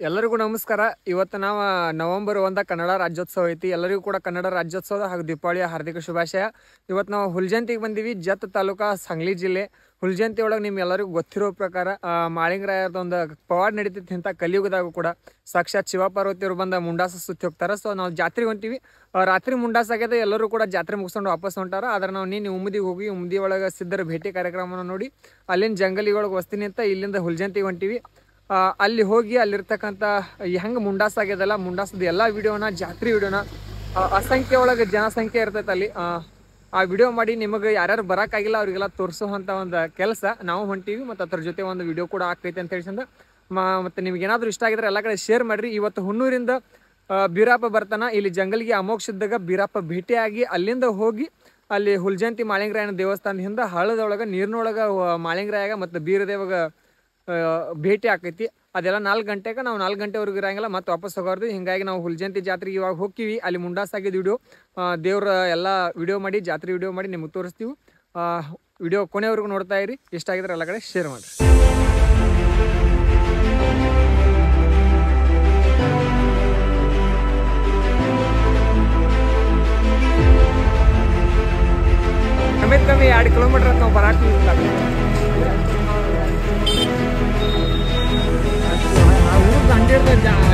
ಎಲ್ಲರಿಗೂ ನಮಸ್ಕಾರ. ಇವತ್ತು ನಾವು ನವೆಂಬರ್ 1 ಕನ್ನಡ ರಾಜ್ಯೋತ್ಸವ ಐತಿ. ಎಲ್ಲರಿಗೂ ಕೂಡ ಕನ್ನಡ ರಾಜ್ಯೋತ್ಸವದ ಹಾಗೂ ದೀಪಾವಳಿಯ ಹಾರ್ದಿಕ ಶುಭಾಶಯ. ಇವತ್ತು ನಾವು ಹುಲ್ಜಂತಿಗೆ ಬಂದೀವಿ. ಜತ್ ತಾಲೂಕಾ ಸಾಂಗ್ಲಿ ಜಿಲ್ಲೆ. ಹುಲ್ಜಂತಿ ಒಳಗೆ ನಿಮ್ಗೆಲ್ಲರಿಗೂ ಗೊತ್ತಿರೋ ಪ್ರಕಾರ ಮಾಳಿಂಗರಾಯದ ಒಂದು ಪವಾಡ ನಡೀತಿತ್ತು. ಇಂಥ ಕಲಿಯುಗದಾಗೂ ಕೂಡ ಸಾಕ್ಷಾತ್ ಶಿವ ಪಾರ್ವತಿಯವರು ಬಂದ ಮುಂಡಾಸ ಸುತ್ತಿ ಹೋಗ್ತಾರೆ. ಸೊ ನಾವು ಜಾತ್ರೆಗೆ ಹೊಂತೀವಿ. ರಾತ್ರಿ ಮುಂಡಾಸ ಆಗ್ಯದ. ಎಲ್ಲರೂ ಕೂಡ ಜಾತ್ರೆ ಮುಗಿಸ್ಕೊಂಡು ವಾಪಸ್ ಹೊಂಟಾರ. ಆದ್ರೆ ನಾವು ನೀನು ಉಮ್ದಿಗೆ ಹೋಗಿ ಉಮ್ದಿ ಒಳಗೆ ಸಿದ್ಧರ ಭೇಟಿ ಕಾರ್ಯಕ್ರಮನ ನೋಡಿ ಅಲ್ಲಿನ ಜಂಗಲಿಗಳಿಗೆ ವಸ್ತಿನಿ ಅಂತ ಇಲ್ಲಿಂದ ಹುಲ್ಜಂತಿಗೆ ಹೊಂಟೀವಿ. ಅಲ್ಲಿ ಹೋಗಿ ಅಲ್ಲಿರ್ತಕ್ಕಂಥ ಹೆಂಗೆ ಮುಂಡಾಸ ಆಗ್ಯದಲ್ಲ, ಮುಂಡಾಸದ ಎಲ್ಲ ವಿಡಿಯೋನ, ಜಾತ್ರೆ ವಿಡಿಯೋನ, ಅಸಂಖ್ಯ ಒಳಗೆ ಜನಸಂಖ್ಯೆ ಇರ್ತೈತೆ ಅಲ್ಲಿ. ಆ ವಿಡಿಯೋ ಮಾಡಿ ನಿಮಗೆ ಯಾರ್ಯಾರು ಬರೋಕ್ಕಾಗಿಲ್ಲ ಅವರಿಗೆಲ್ಲ ತೋರಿಸುವಂಥ ಒಂದು ಕೆಲಸ ನಾವು ಹೊಂಟೀವಿ. ಮತ್ತು ಅದ್ರ ಜೊತೆ ಒಂದು ವಿಡಿಯೋ ಕೂಡ ಆಗ್ತೈತೆ ಅಂತ ಹೇಳಿಸಿಂದ ಮತ್ತು ನಿಮ್ಗೆ ಏನಾದರೂ ಇಷ್ಟ ಆಗಿದ್ರೆ ಎಲ್ಲ ಕಡೆ ಶೇರ್ ಮಾಡಿರಿ. ಇವತ್ತು ಹುಣ್ಣೂರಿಂದ ಬೀರಪ್ಪ ಬರ್ತಾನೆ. ಇಲ್ಲಿ ಜಂಗಲಿಗೆ ಅಮೋಕ್ಷಿದ್ದಾಗ ಬೀರಪ್ಪ ಭೇಟಿಯಾಗಿ ಅಲ್ಲಿಂದ ಹೋಗಿ ಅಲ್ಲಿ ಹುಲ್ಜಂತಿ ಮಾಳಿಂಗರಾಯನ ದೇವಸ್ಥಾನದಿಂದ ಹಳ್ಳದೊಳಗೆ ನೀರಿನೊಳಗೆ ಮಾಳಿಂಗರಾಯಾಗ ಮತ್ತು ಬೀರದೇವಾಗ ಭೇಟಿ ಆಕೈತಿ. ಅದೆಲ್ಲ 4 ಗಂಟೆಗೆ, ನಾವು 4 ಗಂಟೆವರೆಗೂ ಇರಂಗಿಲ್ಲ, ಮತ್ತೆ ವಾಪಸ್ ಹೋಗೋದು. ಹಿಂಗಾಗಿ ನಾವು ಹುಲ್ಜಂತಿ ಜಾತ್ರೆಗೆ ಇವಾಗ ಹೋಗ್ತೀವಿ. ಅಲ್ಲಿ ಮುಂಡಾಸ ಆಗಿದ್ದ ವಿಡಿಯೋ, ದೇವ್ರ ಎಲ್ಲ ವಿಡಿಯೋ ಮಾಡಿ, ಜಾತ್ರೆ ವಿಡಿಯೋ ಮಾಡಿ ನಿಮಗೆ ತೋರಿಸ್ತೀವಿ. ವಿಡಿಯೋ ಕೊನೆವರೆಗೂ ನೋಡ್ತಾ ಇರಿ. ಇಷ್ಟ ಆಗಿದ್ರೆ ಎಲ್ಲ ಕಡೆ ಶೇರ್ ಮಾಡಿರಿ. ಕಮ್ಮಿ 2 ಕಿಲೋಮೀಟರ್ ನಾವು ಬರಾಕ್ತೀವಿ.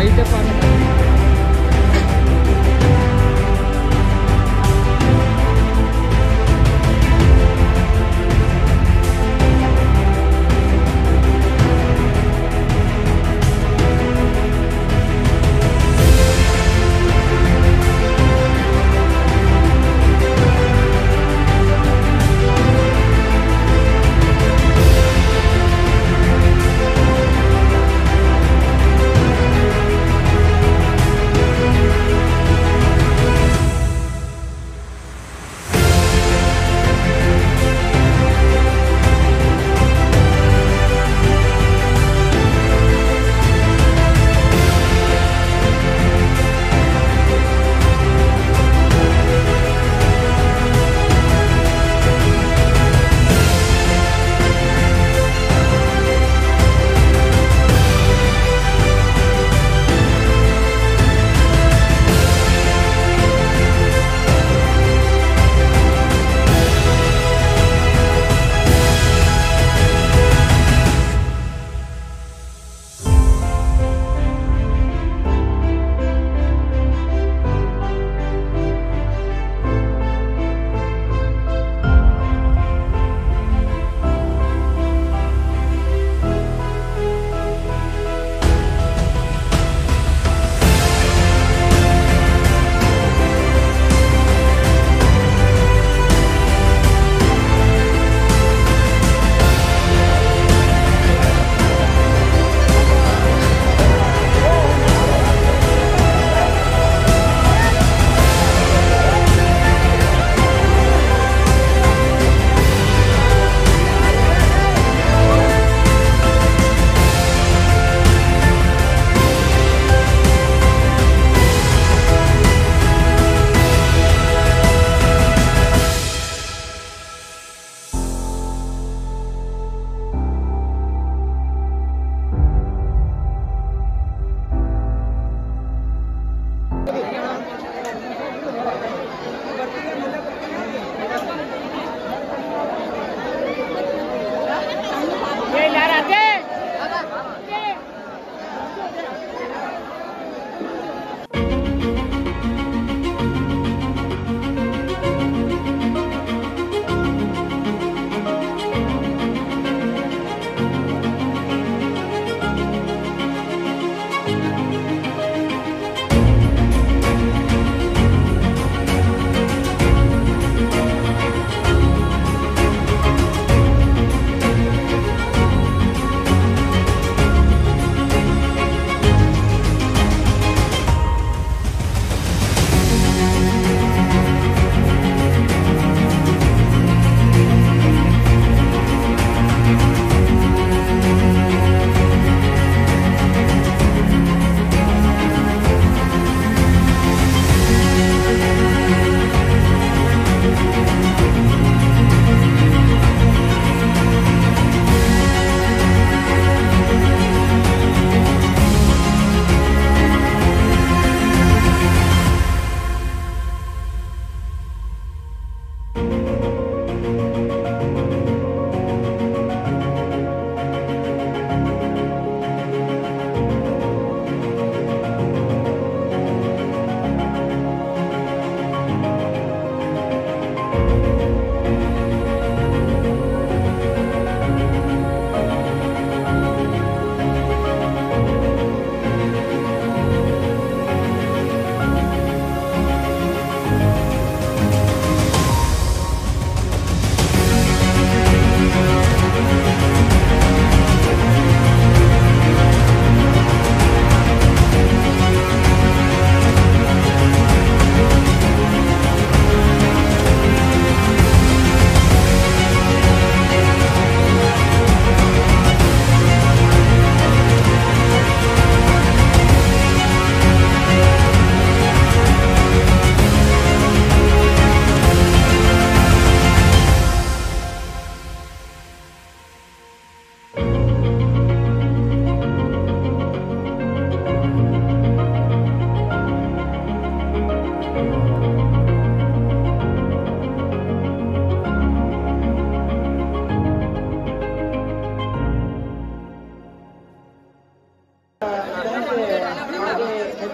ಐತಪ್ಪ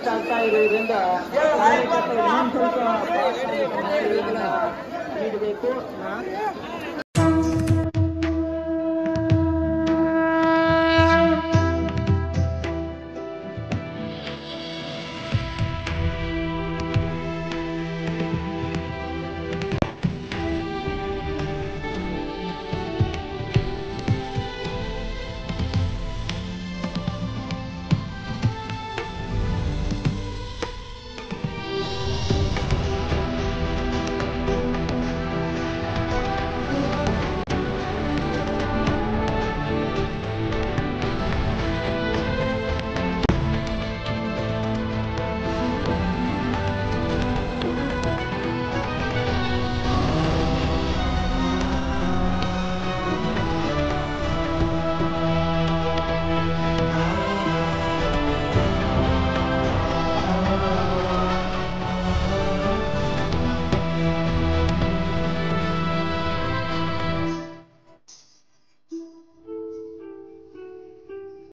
ಹೆಚ್ಚಾಗ್ತಾ ಇರುವುದರಿಂದ ಕಾರ್ಯಕರ್ತರು ಇನ್ನೊಂದು ಸ್ವಲ್ಪ ನೀಡಬೇಕು.